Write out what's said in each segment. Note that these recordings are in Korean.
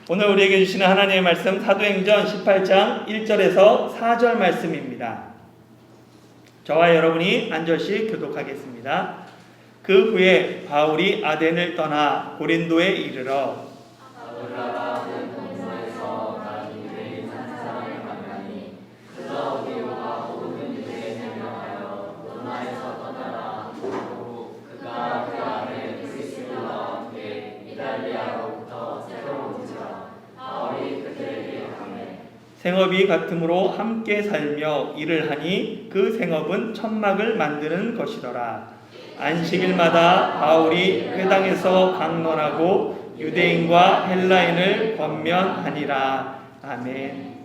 오늘 우리에게 주시는 하나님의 말씀 사도행전 18장 1절에서 4절 말씀입니다. 저와 여러분이 한 절씩 교독하겠습니다. 그 후에 바울이 아덴을 떠나 고린도에 이르러 생업이 같으므로 함께 살며 일을 하니 그 생업은 천막을 만드는 것이더라. 안식일마다 바울이 회당에서 강론하고 유대인과 헬라인을 권면하니라. 아멘.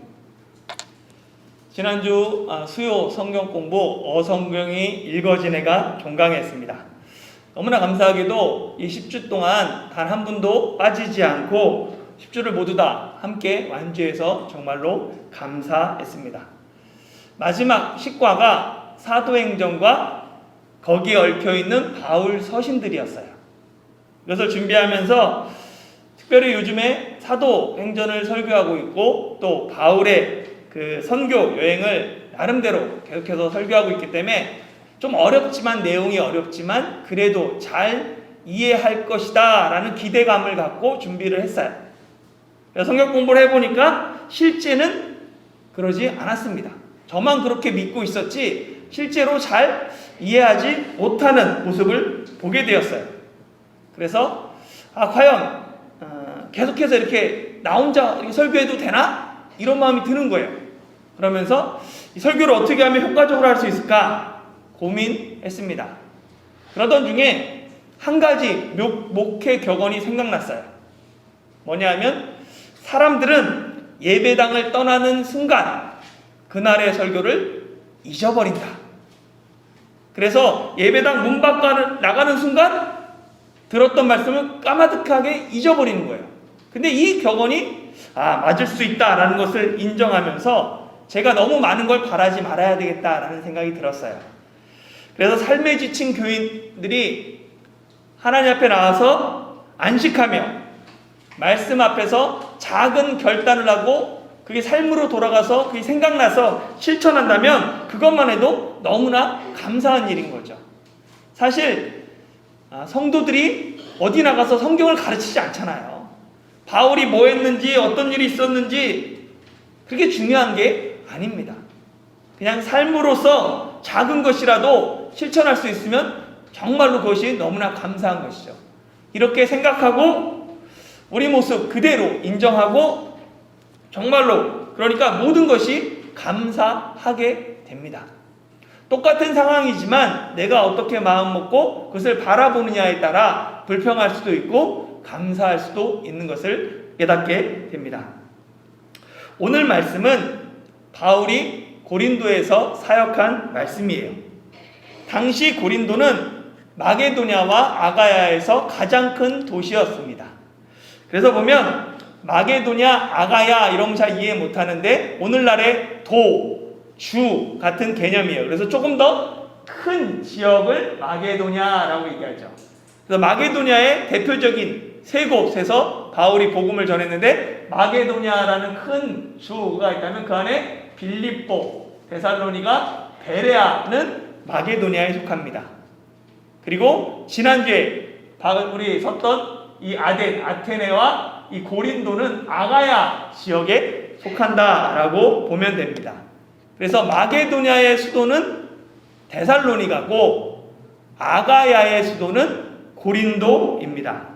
지난주 수요 성경 공부 어성경이 읽어진 해가 종강했습니다. 너무나 감사하게도 이 10주 동안 단 한 분도 빠지지 않고 10주를 모두 다 함께 완주해서 정말로 감사했습니다. 마지막 식과가 사도행전과 거기에 얽혀있는 바울 서신들이었어요. 이것을 준비하면서 특별히 요즘에 사도행전을 설교하고 있고 또 바울의 그 선교 여행을 나름대로 계속해서 설교하고 있기 때문에 좀 어렵지만 내용이 어렵지만 그래도 잘 이해할 것이다 라는 기대감을 갖고 준비를 했어요. 성경 공부를 해보니까 실제는 그러지 않았습니다. 저만 그렇게 믿고 있었지 실제로 잘 이해하지 못하는 모습을 보게 되었어요. 그래서 과연 계속해서 이렇게 나 혼자 설교해도 되나? 이런 마음이 드는 거예요. 그러면서 이 설교를 어떻게 하면 효과적으로 할 수 있을까 고민했습니다. 그러던 중에 한 가지 목회 격언이 생각났어요. 뭐냐 하면 사람들은 예배당을 떠나는 순간 그날의 설교를 잊어버린다. 그래서 예배당 문 밖을 나가는 순간 들었던 말씀을 까마득하게 잊어버리는 거예요. 근데 이 격언이 맞을 수 있다라는 것을 인정하면서 제가 너무 많은 걸 바라지 말아야 되겠다라는 생각이 들었어요. 그래서 삶에 지친 교인들이 하나님 앞에 나와서 안식하며 말씀 앞에서 작은 결단을 하고 그게 삶으로 돌아가서 그게 생각나서 실천한다면 그것만 해도 너무나 감사한 일인 거죠. 사실 성도들이 어디 나가서 성경을 가르치지 않잖아요. 바울이 뭐 했는지 어떤 일이 있었는지 그게 중요한 게 아닙니다. 그냥 삶으로서 작은 것이라도 실천할 수 있으면 정말로 그것이 너무나 감사한 것이죠. 이렇게 생각하고 우리 모습 그대로 인정하고 정말로 그러니까 모든 것이 감사하게 됩니다. 똑같은 상황이지만 내가 어떻게 마음 먹고 그것을 바라보느냐에 따라 불평할 수도 있고 감사할 수도 있는 것을 깨닫게 됩니다. 오늘 말씀은 바울이 고린도에서 사역한 말씀이에요. 당시 고린도는 마게도냐와 아가야에서 가장 큰 도시였습니다. 그래서 보면 마게도냐, 아가야 이런 거 잘 이해 못하는데 오늘날의 도, 주 같은 개념이에요. 그래서 조금 더 큰 지역을 마게도냐라고 얘기하죠. 그래서 마게도냐의 대표적인 세 곳에서 바울이 복음을 전했는데 마게도냐라는 큰 주가 있다면 그 안에 빌립보, 데살로니가, 베레아는 마게도냐에 속합니다. 그리고 지난주에 바울이 섰던 이 아테네와 이 고린도는 아가야 지역에 속한다라고 보면 됩니다. 그래서 마게도냐의 수도는 데살로니가고 아가야의 수도는 고린도입니다.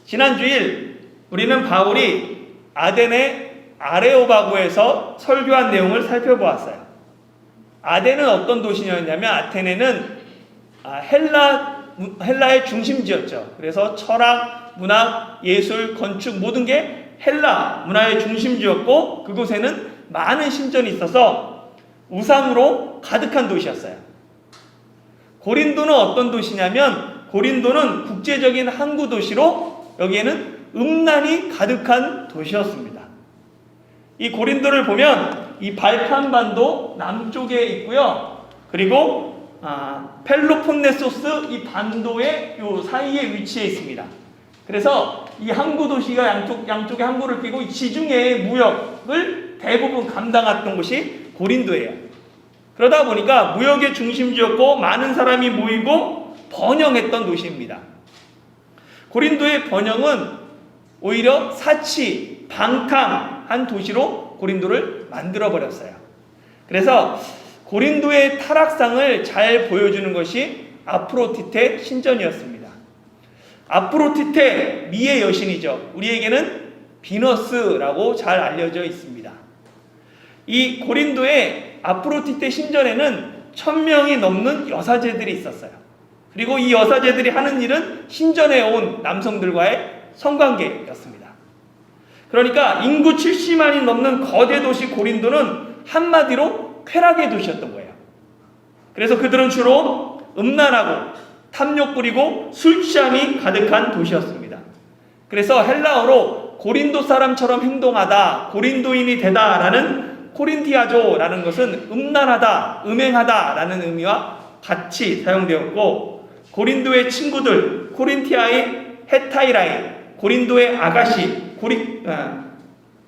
지난 주일 우리는 바울이 아덴의 아레오바고에서 설교한 내용을 살펴보았어요. 아덴은 어떤 도시였냐면 아테네는 헬라의 중심지였죠. 그래서 철학, 문학, 예술, 건축 모든 게 헬라 문화의 중심지였고 그곳에는 많은 신전이 있어서 우상으로 가득한 도시였어요. 고린도는 어떤 도시냐면 고린도는 국제적인 항구 도시로 여기에는 음란이 가득한 도시였습니다. 이 고린도를 보면 이 발칸반도 남쪽에 있고요. 그리고 펠로폰네소스 이 반도의 요 사이에 위치해 있습니다. 그래서 이 항구 도시가 양쪽에 항구를 끼고 이 지중해의 무역을 대부분 감당했던 곳이 고린도예요. 그러다 보니까 무역의 중심지였고 많은 사람이 모이고 번영했던 도시입니다. 고린도의 번영은 오히려 사치, 방탕한 도시로 고린도를 만들어버렸어요. 그래서 고린도의 타락상을 잘 보여주는 것이 아프로디테 신전이었습니다. 아프로디테, 미의 여신이죠. 우리에게는 비너스라고 잘 알려져 있습니다. 이 고린도의 아프로디테 신전에는 1000명이 넘는 여사제들이 있었어요. 그리고 이 여사제들이 하는 일은 신전에 온 남성들과의 성관계였습니다. 그러니까 인구 70만이 넘는 거대 도시 고린도는 한마디로 쾌락의 도시였던 거예요. 그래서 그들은 주로 음란하고 탐욕 부리고 술 취함이 가득한 도시였습니다. 그래서 헬라어로 고린도 사람처럼 행동하다, 고린도인이 되다라는 코린티아조라는 것은 음란하다, 음행하다라는 의미와 같이 사용되었고, 고린도의 친구들, 코린티아의 헤타이라이, 고린도의 아가시,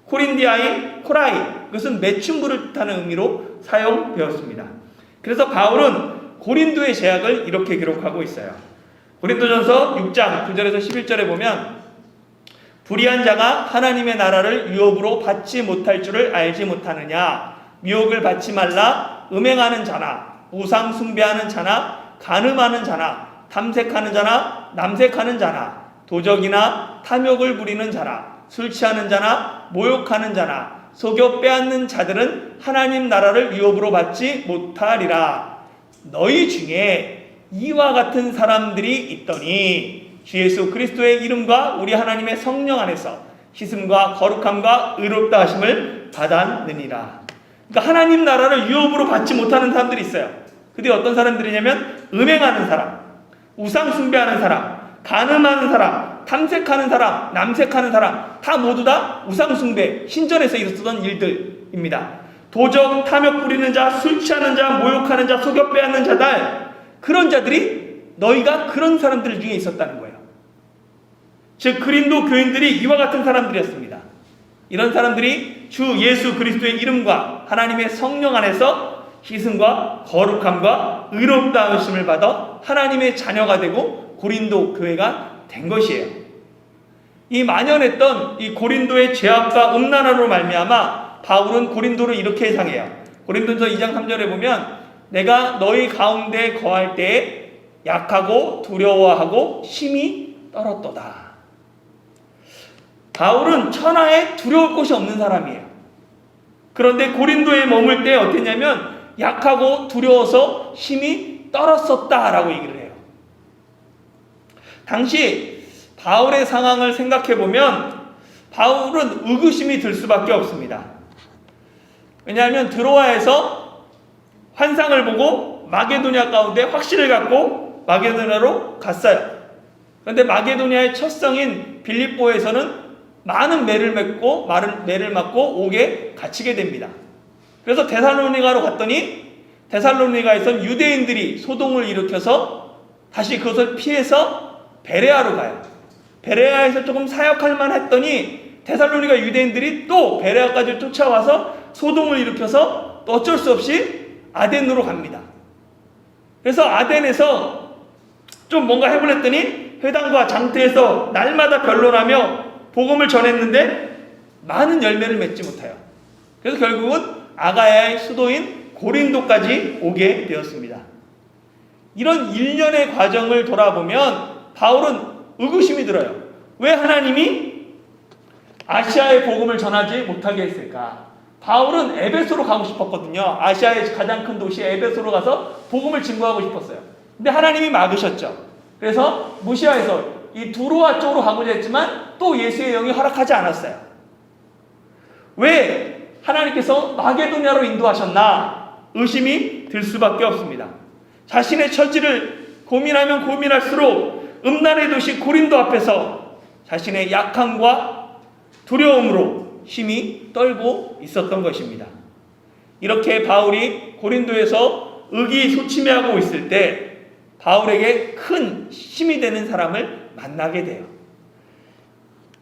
코린디아의 코라이, 그것은 매춘부를 뜻하는 의미로 사용되었습니다. 그래서 바울은 고린도의 제약을 이렇게 기록하고 있어요. 고린도전서 6장 9절에서 11절에 보면 불의한 자가 하나님의 나라를 유업으로 받지 못할 줄을 알지 못하느냐, 미혹을 받지 말라. 음행하는 자나 우상 숭배하는 자나 간음하는 자나 탐색하는 자나 남색하는 자나 도적이나 탐욕을 부리는 자나 술 취하는 자나 모욕하는 자나 속여 빼앗는 자들은 하나님 나라를 유업으로 받지 못하리라. 너희 중에 이와 같은 사람들이 있더니 주 예수 그리스도의 이름과 우리 하나님의 성령 안에서 씻음과 거룩함과 의롭다 하심을 받았느니라. 그러니까 하나님 나라를 유업으로 받지 못하는 사람들이 있어요. 그들이 어떤 사람들이냐면 음행하는 사람, 우상 숭배하는 사람, 간음하는 사람, 탐색하는 사람, 남색하는 사람, 다 모두 다 우상 숭배, 신전에서 있었던 일들입니다. 도적, 탐욕 부리는 자, 술 취하는 자, 모욕하는 자, 속여 빼앗는 자들, 그런 자들이 너희가 그런 사람들 중에 있었다는 거예요. 즉 그린도 교인들이 이와 같은 사람들이었습니다. 이런 사람들이 주 예수 그리스도의 이름과 하나님의 성령 안에서 씻음과 거룩함과 의롭다 하심을 받아 하나님의 자녀가 되고 고린도 교회가 된 것이에요. 이 만연했던 이 고린도의 죄악과 음란함으로 말미암아 바울은 고린도를 이렇게 예상해요. 고린도전서 2장 3절에 보면 내가 너희 가운데 거할 때에 약하고 두려워하고 심히 떨었도다. 바울은 천하에 두려울 곳이 없는 사람이에요. 그런데 고린도에 머물 때 어땠냐면 약하고 두려워서 심히 떨었었다라고 얘기를 해요. 당시 바울의 상황을 생각해 보면 바울은 의구심이 들 수밖에 없습니다. 왜냐하면 드로아에서 환상을 보고 마게도냐 가운데 확신을 갖고 마게도냐로 갔어요. 그런데 마게도냐의 첫 성인 빌립보에서는 많은 매를 맞고 옥에 갇히게 됩니다. 그래서 데살로니가로 갔더니 데살로니가에선 유대인들이 소동을 일으켜서 다시 그것을 피해서 베레아로 가요. 베레아에서 조금 사역할 만했더니 데살로니가 유대인들이 또 베레아까지 쫓아와서 소동을 일으켜서 또 어쩔 수 없이 아덴으로 갑니다. 그래서 아덴에서 좀 뭔가 해보랬더니 회당과 장터에서 날마다 변론하며 복음을 전했는데 많은 열매를 맺지 못해요. 그래서 결국은 아가야의 수도인 고린도까지 오게 되었습니다. 이런 일련의 과정을 돌아보면 바울은 의구심이 들어요. 왜 하나님이 아시아의 복음을 전하지 못하게 했을까? 바울은 에베소로 가고 싶었거든요. 아시아의 가장 큰 도시 에베소로 가서 복음을 증거하고 싶었어요. 근데 하나님이 막으셨죠. 그래서 무시아에서 이 두로아 쪽으로 가고자 했지만 또 예수의 영이 허락하지 않았어요. 왜 하나님께서 마게도냐로 인도하셨나? 의심이 들 수밖에 없습니다. 자신의 처지를 고민하면 고민할수록 음란의 도시 고린도 앞에서 자신의 약함과 두려움으로 힘이 떨고 있었던 것입니다. 이렇게 바울이 고린도에서 의기소침해하고 있을 때 바울에게 큰 힘이 되는 사람을 만나게 돼요.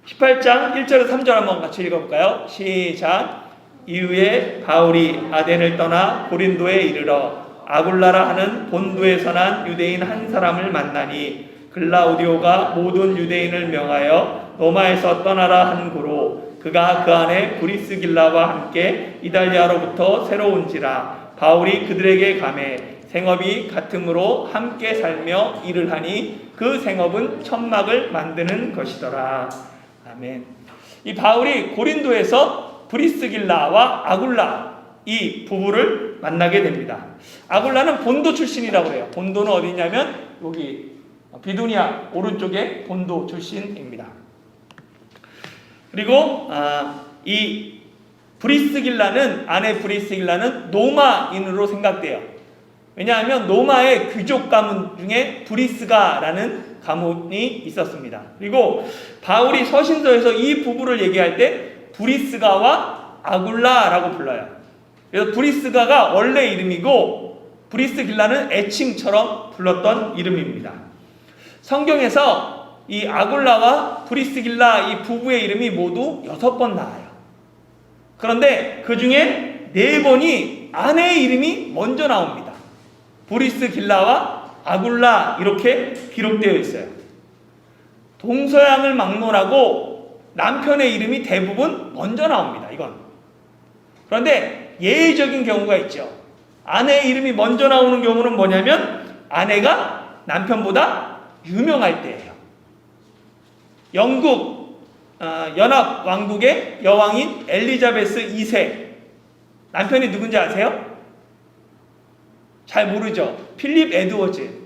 18장 1절에서 3절 한번 같이 읽어볼까요? 시작. 이후에 바울이 아덴을 떠나 고린도에 이르러 아굴라라 하는 본도에서 난 유대인 한 사람을 만나니 글라우디오가 모든 유대인을 명하여 로마에서 떠나라 한 고로 그가 그 안에 브리스길라와 함께 이달리아로부터 새로 온지라. 바울이 그들에게 가매 생업이 같으므로 함께 살며 일을 하니 그 생업은 천막을 만드는 것이더라. 아멘. 이 바울이 고린도에서 브리스길라와 아굴라 이 부부를 만나게 됩니다. 아굴라는 본도 출신이라고 해요. 본도는 어디냐면 여기 비두니아 오른쪽에 본도 출신입니다. 그리고 이 브리스길라는 아내 브리스길라는 노마인으로 생각돼요. 왜냐하면 로마의 귀족 가문 중에 브리스가라는 가문이 있었습니다. 그리고 바울이 서신서에서 이 부부를 얘기할 때 브리스가와 아굴라라고 불러요. 그래서 브리스가가 원래 이름이고 브리스길라는 애칭처럼 불렀던 이름입니다. 성경에서 이 아굴라와 브리스길라 이 부부의 이름이 모두 6번 나와요. 그런데 그 중에 4번이 아내의 이름이 먼저 나옵니다. 브리스길라와 아굴라 이렇게 기록되어 있어요. 동서양을 막론하고 남편의 이름이 대부분 먼저 나옵니다. 이건. 그런데 예외적인 경우가 있죠. 아내의 이름이 먼저 나오는 경우는 뭐냐면 아내가 남편보다 유명할 때예요. 영국 연합 왕국의 여왕인 엘리자베스 2세 남편이 누군지 아세요? 잘 모르죠. 필립 에드워즈.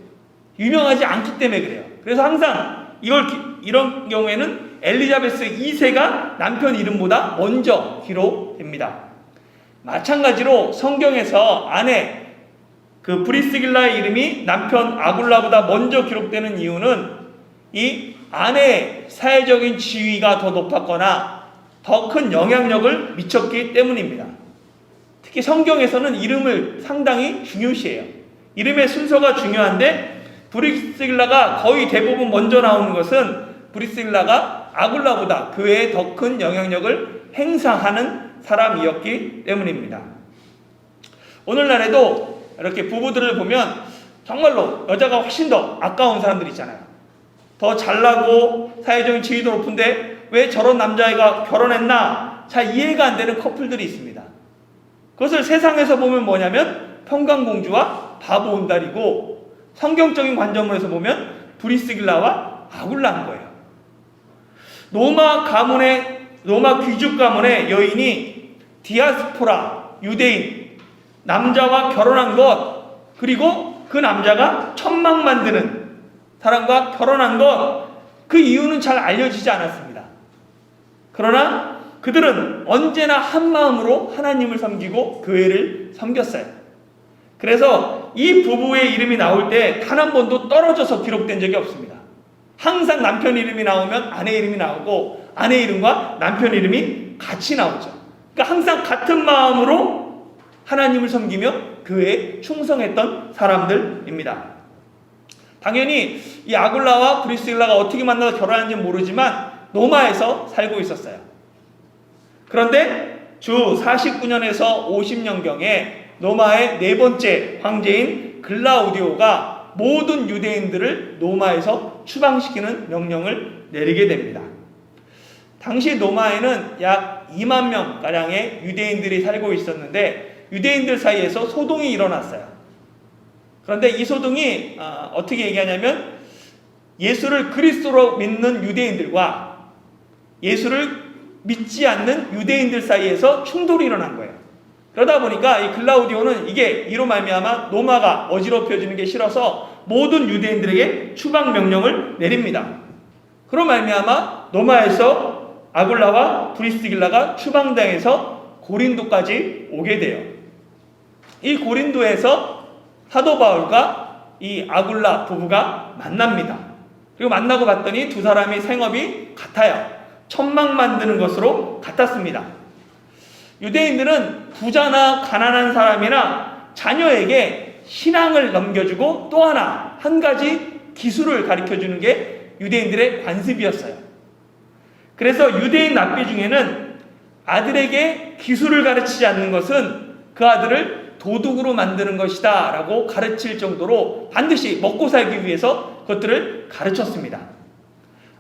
유명하지 않기 때문에 그래요. 그래서 항상 이런 경우에는 엘리자베스 2세가 남편 이름보다 먼저 기록됩니다. 마찬가지로 성경에서 아내 그 브리스길라의 이름이 남편 아굴라보다 먼저 기록되는 이유는 이 아내의 사회적인 지위가 더 높았거나 더 큰 영향력을 미쳤기 때문입니다. 특히 성경에서는 이름을 상당히 중요시해요. 이름의 순서가 중요한데 브리스길라가 거의 대부분 먼저 나오는 것은 브리스길라가 아굴라보다 그 외에 더 큰 영향력을 행사하는 사람이었기 때문입니다. 오늘날에도 이렇게 부부들을 보면 정말로 여자가 훨씬 더 아까운 사람들 있잖아요. 더 잘나고 사회적인 지위도 높은데 왜 저런 남자애가 결혼했나 잘 이해가 안 되는 커플들이 있습니다. 그것을 세상에서 보면 뭐냐면 평강공주와 바보 온달이고 성경적인 관점으로서 보면 브리스길라와 아굴라인 거예요. 로마 귀족 가문의 여인이 디아스포라 유대인 남자와 결혼한 것 그리고 그 남자가 천막 만드는 사람과 결혼한 것 그 이유는 잘 알려지지 않았습니다. 그러나 그들은 언제나 한 마음으로 하나님을 섬기고 교회를 섬겼어요. 그래서 이 부부의 이름이 나올 때 단 한 번도 떨어져서 기록된 적이 없습니다. 항상 남편 이름이 나오면 아내 이름이 나오고 아내 이름과 남편 이름이 같이 나오죠. 그러니까 항상 같은 마음으로 하나님을 섬기며 교회에 충성했던 사람들입니다. 당연히 이 아굴라와 브리스길라가 어떻게 만나서 결혼하는지 모르지만 로마에서 살고 있었어요. 그런데 주 49년에서 50년경에 로마의 4번째 황제인 글라우디오가 모든 유대인들을 로마에서 추방시키는 명령을 내리게 됩니다. 당시 로마에는 약 2만 명가량의 유대인들이 살고 있었는데 유대인들 사이에서 소동이 일어났어요. 그런데 이 소동이 어떻게 얘기하냐면 예수를 그리스도로 믿는 유대인들과 예수를 믿지 않는 유대인들 사이에서 충돌이 일어난 거예요. 그러다 보니까 이 글라우디오는 이로 말미암아 로마가 어지럽혀지는 게 싫어서 모든 유대인들에게 추방 명령을 내립니다. 그로 말미암아 로마에서 아굴라와 브리스길라가 추방당해서 고린도까지 오게 돼요. 이 고린도에서 사도 바울과 이 아굴라 부부가 만납니다. 그리고 만나고 봤더니 두 사람이 생업이 같아요. 천막 만드는 것으로 같았습니다. 유대인들은 부자나 가난한 사람이나 자녀에게 신앙을 넘겨주고 또 한 가지 기술을 가르쳐주는 게 유대인들의 관습이었어요. 그래서 유대인 랍비 중에는 아들에게 기술을 가르치지 않는 것은 그 아들을 도둑으로 만드는 것이다 라고 가르칠 정도로 반드시 먹고 살기 위해서 그것들을 가르쳤습니다.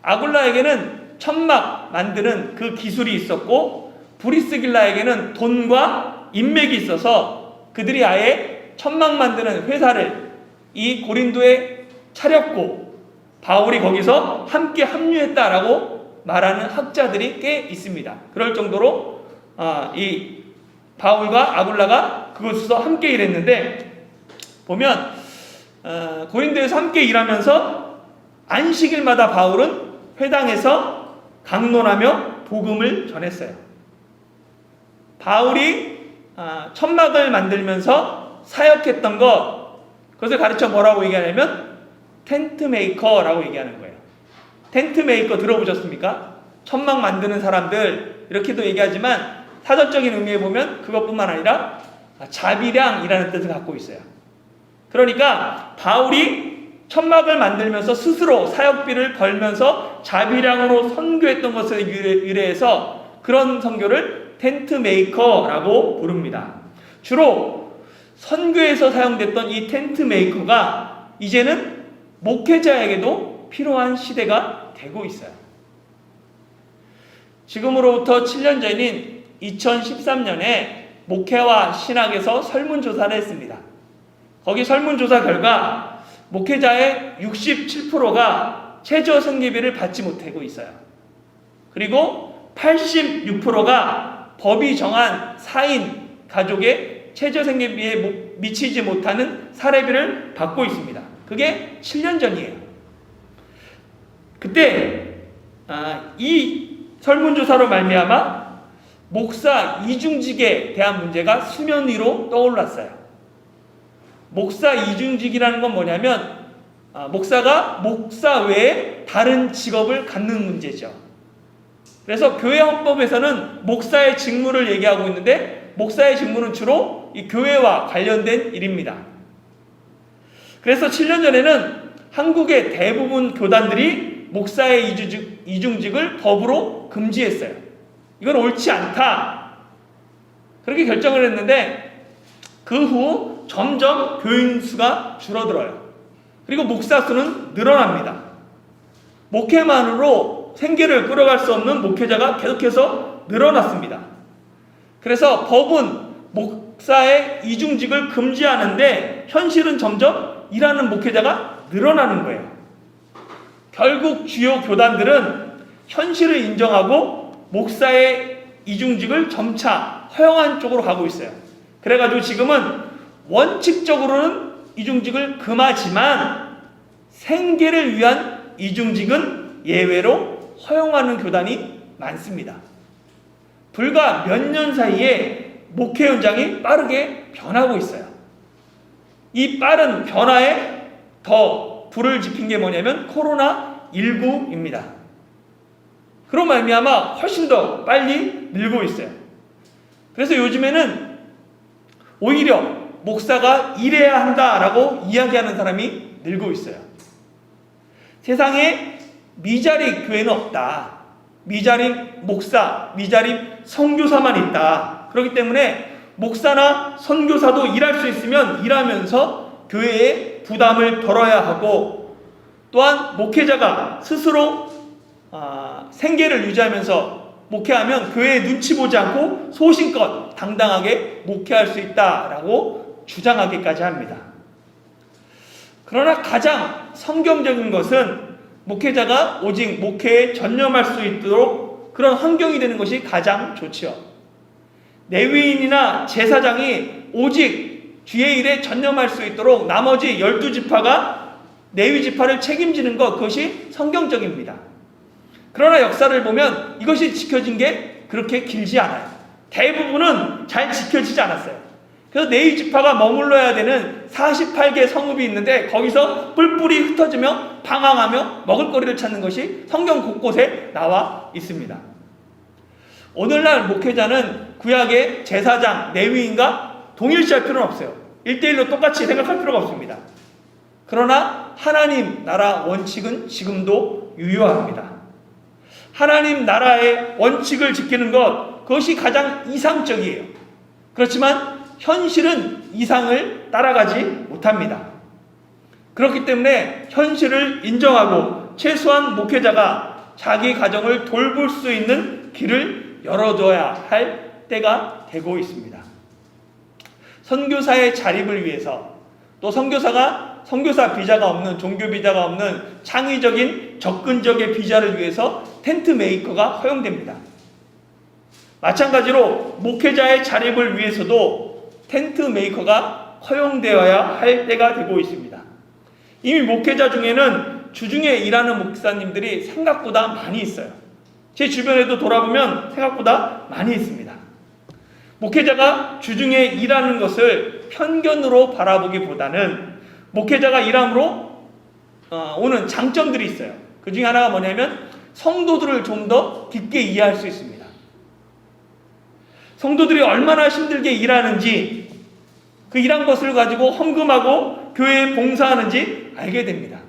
아굴라에게는 천막 만드는 그 기술이 있었고 브리스길라에게는 돈과 인맥이 있어서 그들이 아예 천막 만드는 회사를 이 고린도에 차렸고 바울이 거기서 함께 합류했다라고 말하는 학자들이 꽤 있습니다. 그럴 정도로 이 바울과 아굴라가 그곳에서 함께 일했는데 보면 고린도에서 함께 일하면서 안식일마다 바울은 회당에서 강론하며 복음을 전했어요. 바울이 천막을 만들면서 사역했던 그것을 가르쳐 뭐라고 얘기하냐면 텐트 메이커라고 얘기하는 거예요. 텐트 메이커 들어보셨습니까? 천막 만드는 사람들 이렇게도 얘기하지만 사전적인 의미에 보면 그것뿐만 아니라 자비량이라는 뜻을 갖고 있어요. 그러니까 바울이 천막을 만들면서 스스로 사역비를 벌면서 자비량으로 선교했던 것을 유래해서 그런 선교를 텐트 메이커라고 부릅니다. 주로 선교에서 사용됐던 이 텐트 메이커가 이제는 목회자에게도 필요한 시대가 되고 있어요. 지금으로부터 7년 전인 2013년에 목회와 신학에서 설문조사를 했습니다. 거기 설문조사 결과 목회자의 67%가 최저 생계비를 받지 못하고 있어요. 그리고 86%가 법이 정한 4인 가족의 최저 생계비에 미치지 못하는 사례비를 받고 있습니다. 그게 7년 전이에요. 그때 이 설문조사로 말미암아 목사 이중직에 대한 문제가 수면 위로 떠올랐어요. 목사 이중직이라는 건 뭐냐면 목사가 목사 외에 다른 직업을 갖는 문제죠. 그래서 교회 헌법에서는 목사의 직무를 얘기하고 있는데 목사의 직무는 주로 이 교회와 관련된 일입니다. 그래서 7년 전에는 한국의 대부분 교단들이 목사의 이중직을 법으로 금지했어요. 이건 옳지 않다. 그렇게 결정을 했는데 그 후 점점 교인 수가 줄어들어요. 그리고 목사 수는 늘어납니다. 목회만으로 생계를 끌어갈 수 없는 목회자가 계속해서 늘어났습니다. 그래서 법은 목사의 이중직을 금지하는데 현실은 점점 일하는 목회자가 늘어나는 거예요. 결국 주요 교단들은 현실을 인정하고 목사의 이중직을 점차 허용한 쪽으로 가고 있어요. 그래가지고 지금은 원칙적으로는 이중직을 금하지만 생계를 위한 이중직은 예외로 허용하는 교단이 많습니다. 불과 몇 년 사이에 목회 현장이 빠르게 변하고 있어요. 이 빠른 변화에 더 불을 지핀 게 뭐냐면 코로나19입니다. 그런 말미암아 훨씬 더 빨리 늘고 있어요. 그래서 요즘에는 오히려 목사가 일해야 한다라고 이야기하는 사람이 늘고 있어요. 세상에 미자립 교회는 없다. 미자립 목사, 미자립 선교사만 있다. 그렇기 때문에 목사나 선교사도 일할 수 있으면 일하면서 교회에 부담을 덜어야 하고 또한 목회자가 스스로 생계를 유지하면서 목회하면 교회에 눈치 보지 않고 소신껏 당당하게 목회할 수 있다라고 주장하기까지 합니다. 그러나 가장 성경적인 것은 목회자가 오직 목회에 전념할 수 있도록 그런 환경이 되는 것이 가장 좋지요. 레위인이나 제사장이 오직 주의 일에 전념할 수 있도록 나머지 12지파가 레위 지파를 책임지는 것, 그것이 성경적입니다. 그러나 역사를 보면 이것이 지켜진 게 그렇게 길지 않아요. 대부분은 잘 지켜지지 않았어요. 그래서 레위 지파가 머물러야 되는 48개 성읍이 있는데 거기서 뿔뿔이 흩어지며 방황하며 먹을거리를 찾는 것이 성경 곳곳에 나와 있습니다. 오늘날 목회자는 구약의 제사장, 레위인과 동일시할 필요는 없어요. 1대1로 똑같이 생각할 필요가 없습니다. 그러나 하나님 나라 원칙은 지금도 유효합니다. 하나님 나라의 원칙을 지키는 것, 그것이 가장 이상적이에요. 그렇지만 현실은 이상을 따라가지 못합니다. 그렇기 때문에 현실을 인정하고 최소한 목회자가 자기 가정을 돌볼 수 있는 길을 열어줘야 할 때가 되고 있습니다. 선교사의 자립을 위해서, 또 선교사 비자가 없는, 종교 비자가 없는 창의적인 접근적인 비자를 위해서 텐트 메이커가 허용됩니다. 마찬가지로 목회자의 자립을 위해서도 텐트 메이커가 허용되어야 할 때가 되고 있습니다. 이미 목회자 중에는 주중에 일하는 목사님들이 생각보다 많이 있어요. 제 주변에도 돌아보면 생각보다 많이 있습니다. 목회자가 주중에 일하는 것을 편견으로 바라보기보다는 목회자가 일함으로 오는 장점들이 있어요. 그 중에 하나가 뭐냐면 성도들을 좀 더 깊게 이해할 수 있습니다. 성도들이 얼마나 힘들게 일하는지, 그 일한 것을 가지고 헌금하고 교회에 봉사하는지 알게 됩니다.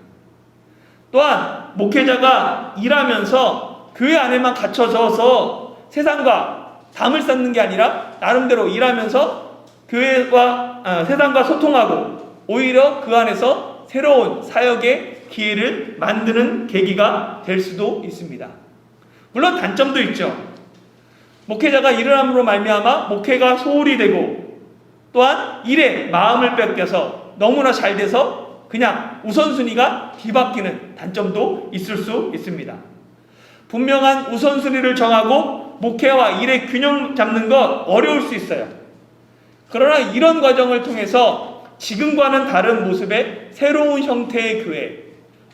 또한 목회자가 일하면서 교회 안에만 갇혀져서 세상과 담을 쌓는 게 아니라 나름대로 일하면서 교회와 세상과 소통하고 오히려 그 안에서 새로운 사역의 기회를 만드는 계기가 될 수도 있습니다. 물론 단점도 있죠. 목회자가 일을 함으로 말미암아 목회가 소홀히 되고, 또한 일에 마음을 뺏겨서 너무나 잘 돼서 그냥 우선순위가 뒤바뀌는 단점도 있을 수 있습니다. 분명한 우선순위를 정하고 목회와 일의 균형 잡는 것 어려울 수 있어요. 그러나 이런 과정을 통해서 지금과는 다른 모습의 새로운 형태의 교회,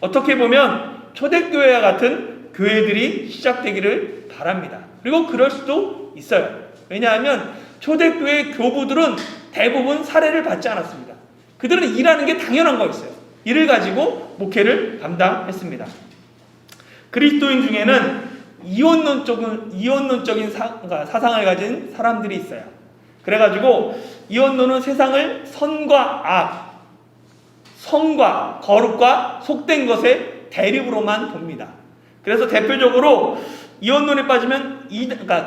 어떻게 보면 초대교회와 같은 교회들이 시작되기를 바랍니다. 그리고 그럴 수도 있어요. 왜냐하면 초대교회 교부들은 대부분 사례를 받지 않았습니다. 그들은 일하는 게 당연한 거였어요. 일을 가지고 목회를 감당했습니다. 그리스도인 중에는 이원론적인 사상을 가진 사람들이 있어요. 그래가지고 이원론은 세상을 선과 악, 성과 거룩과 속된 것의 대립으로만 봅니다. 그래서 대표적으로 이원론에 빠지면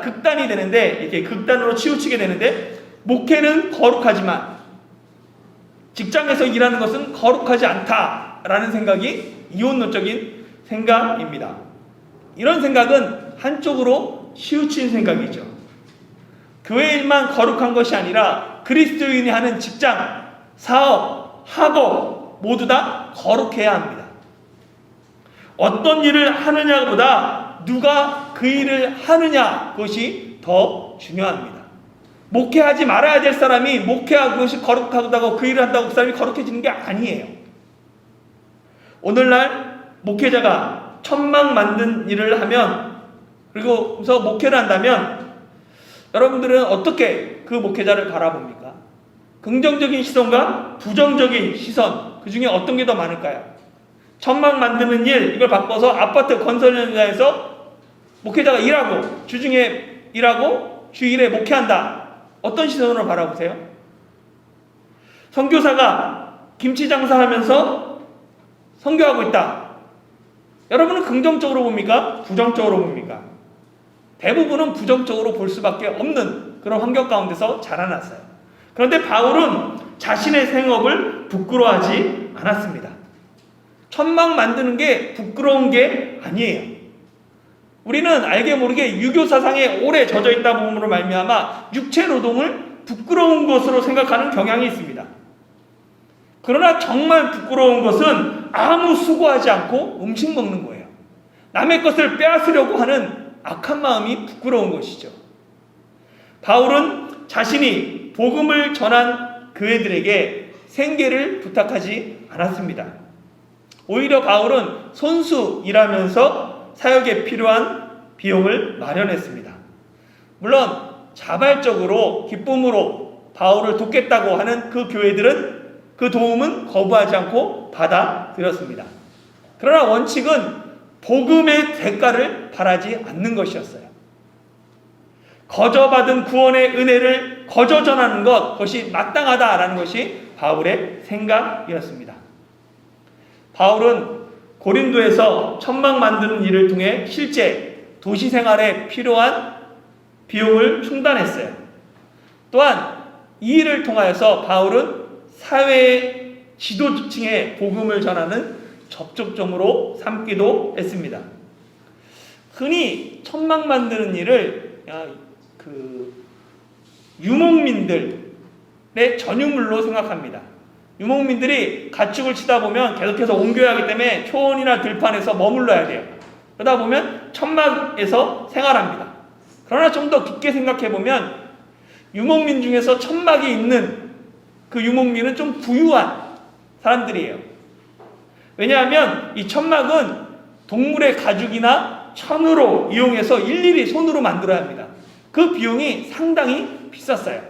극단이 되는데, 이렇게 극단으로 치우치게 되는데, 목회는 거룩하지만 직장에서 일하는 것은 거룩하지 않다라는 생각이 이원론적인 생각입니다. 이런 생각은 한쪽으로 치우친 생각이죠. 교회 일만 거룩한 것이 아니라 그리스도인이 하는 직장, 사업, 학업 모두 다 거룩해야 합니다. 어떤 일을 하느냐보다 누가 그 일을 하느냐, 그것이 더 중요합니다. 목회하지 말아야 될 사람이 목회하고 그것이 거룩하다고 그 일을 한다고 그 사람이 거룩해지는 게 아니에요. 오늘날 목회자가 천막 만든 일을 하면, 그리고서 목회를 한다면 여러분들은 어떻게 그 목회자를 바라봅니까? 긍정적인 시선과 부정적인 시선, 그 중에 어떤 게 더 많을까요? 천막 만드는 일, 이걸 바꿔서 아파트 건설 현장에서 목회자가 일하고, 주중에 일하고 주일에 목회한다. 어떤 시선으로 바라보세요? 선교사가 김치 장사하면서 선교하고 있다. 여러분은 긍정적으로 봅니까? 부정적으로 봅니까? 대부분은 부정적으로 볼 수밖에 없는 그런 환경 가운데서 자라났어요. 그런데 바울은 자신의 생업을 부끄러워하지 않았습니다. 천막 만드는 게 부끄러운 게 아니에요. 우리는 알게 모르게 유교 사상에 오래 젖어 있다 보므로 말미암아 육체 노동을 부끄러운 것으로 생각하는 경향이 있습니다. 그러나 정말 부끄러운 것은 아무 수고하지 않고 음식 먹는 거예요. 남의 것을 빼앗으려고 하는 악한 마음이 부끄러운 것이죠. 바울은 자신이 복음을 전한 교회들에게 생계를 부탁하지 않았습니다. 오히려 바울은 손수 일하면서 사역에 필요한 비용을 마련했습니다. 물론 자발적으로 기쁨으로 바울을 돕겠다고 하는 그 교회들은 그 도움은 거부하지 않고 받아들였습니다. 그러나 원칙은 복음의 대가를 바라지 않는 것이었어요. 거저받은 구원의 은혜를 거저 전하는 것, 그것이 마땅하다라는 것이 바울의 생각이었습니다. 바울은 고린도에서 천막 만드는 일을 통해 실제 도시 생활에 필요한 비용을 충당했어요. 또한 이 일을 통하여서 바울은 사회 지도층에 복음을 전하는 접촉점으로 삼기도 했습니다. 흔히 천막 만드는 일을 유목민들의 전유물로 생각합니다. 유목민들이 가축을 치다 보면 계속해서 옮겨야 하기 때문에 초원이나 들판에서 머물러야 돼요. 그러다 보면 천막에서 생활합니다. 그러나 좀 더 깊게 생각해 보면 유목민 중에서 천막이 있는 그 유목민은 좀 부유한 사람들이에요. 왜냐하면 이 천막은 동물의 가죽이나 천으로 이용해서 일일이 손으로 만들어야 합니다. 그 비용이 상당히 비쌌어요.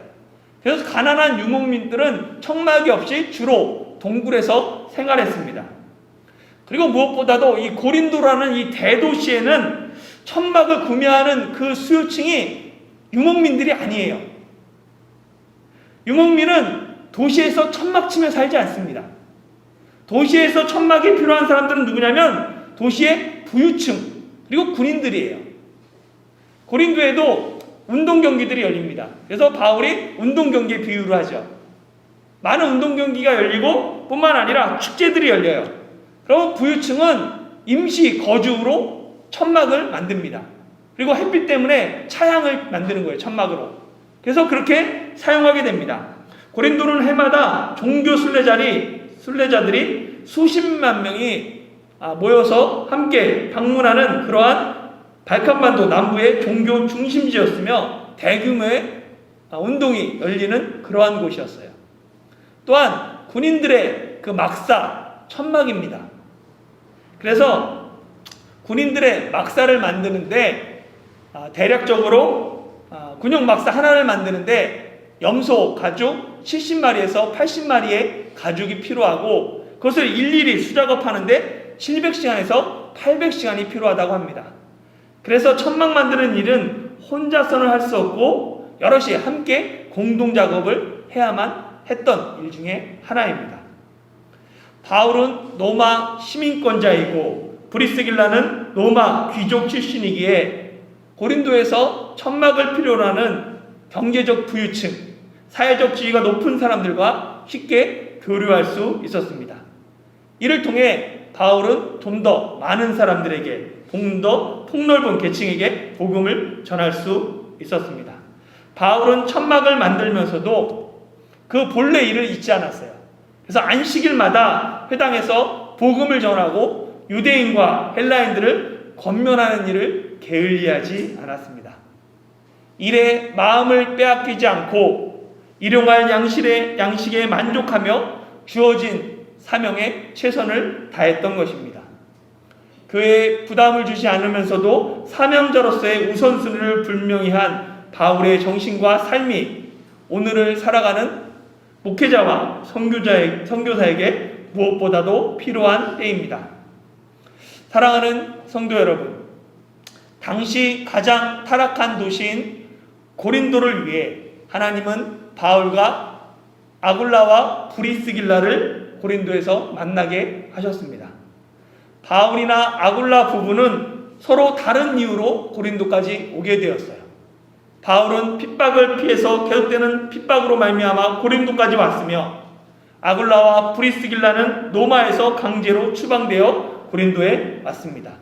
그래서 가난한 유목민들은 천막이 없이 주로 동굴에서 생활했습니다. 그리고 무엇보다도 이 고린도라는 이 대도시에는 천막을 구매하는 그 수요층이 유목민들이 아니에요. 유목민은 도시에서 천막 치며 살지 않습니다. 도시에서 천막이 필요한 사람들은 누구냐면 도시의 부유층 그리고 군인들이에요. 고린도에도 운동 경기들이 열립니다. 그래서 바울이 운동 경기에 비유를 하죠. 많은 운동 경기가 열리고 뿐만 아니라 축제들이 열려요. 그럼 부유층은 임시 거주로 천막을 만듭니다. 그리고 햇빛 때문에 차양을 만드는 거예요. 천막으로. 그래서 그렇게 사용하게 됩니다. 고린도는 해마다 종교 순례자들이 수십만 명이 모여서 함께 방문하는 그러한 발칸반도 남부의 종교 중심지였으며 대규모의 운동이 열리는 그러한 곳이었어요. 또한 군인들의 그 막사 천막입니다. 그래서 군인들의 막사를 만드는데 대략적으로 군용 막사 하나를 만드는데 염소 가죽 70마리에서 80마리의 가죽이 필요하고 그것을 일일이 수작업하는데 700시간에서 800시간이 필요하다고 합니다. 그래서 천막 만드는 일은 혼자서는 할 수 없고 여럿이 함께 공동작업을 해야만 했던 일 중에 하나입니다. 바울은 로마 시민권자이고 브리스길라는 로마 귀족 출신이기에 고린도에서 천막을 필요로 하는 경제적 부유층, 사회적 지위가 높은 사람들과 쉽게 교류할 수 있었습니다. 이를 통해 바울은 좀 더 많은 사람들에게, 좀 더 폭넓은 계층에게 복음을 전할 수 있었습니다. 바울은 천막을 만들면서도 그 본래 일을 잊지 않았어요. 그래서 안식일마다 회당에서 복음을 전하고 유대인과 헬라인들을 권면하는 일을 게을리하지 않았습니다. 일에 마음을 빼앗기지 않고 일용할 양식에 만족하며 주어진 사명에 최선을 다했던 것입니다. 교회에 부담을 주지 않으면서도 사명자로서의 우선순위를 분명히 한 바울의 정신과 삶이 오늘을 살아가는 목회자와 선교사에게 무엇보다도 필요한 때입니다. 사랑하는 성도 여러분, 당시 가장 타락한 도시인 고린도를 위해 하나님은 바울과 아굴라와 브리스길라를 고린도에서 만나게 하셨습니다. 바울이나 아굴라 부부는 서로 다른 이유로 고린도까지 오게 되었어요. 바울은 핍박을 피해서 계속되는 핍박으로 말미암아 고린도까지 왔으며 아굴라와 브리스길라는 로마에서 강제로 추방되어 고린도에 왔습니다.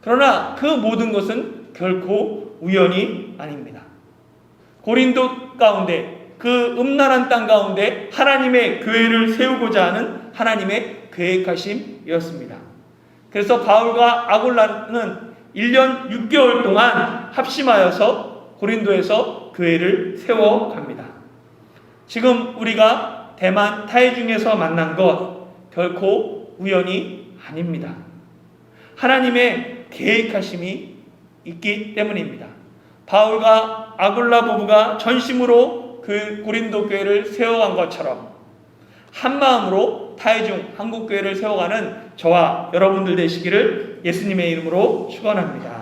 그러나 그 모든 것은 결코 우연이 아닙니다. 고린도 가운데 그 음란한 땅 가운데 하나님의 교회를 세우고자 하는 하나님의 계획하심이었습니다. 그래서 바울과 아굴라는 1년 6개월 동안 합심하여서 고린도에서 교회를 세워갑니다. 지금 우리가 대만 타이중에서 만난 것 결코 우연이 아닙니다. 하나님의 계획하심이 있기 때문입니다. 바울과 아굴라 부부가 전심으로 그 고린도 교회를 세워간 것처럼 한마음으로 타이중 한국교회를 세워가는 저와 여러분들 되시기를 예수님의 이름으로 축원합니다.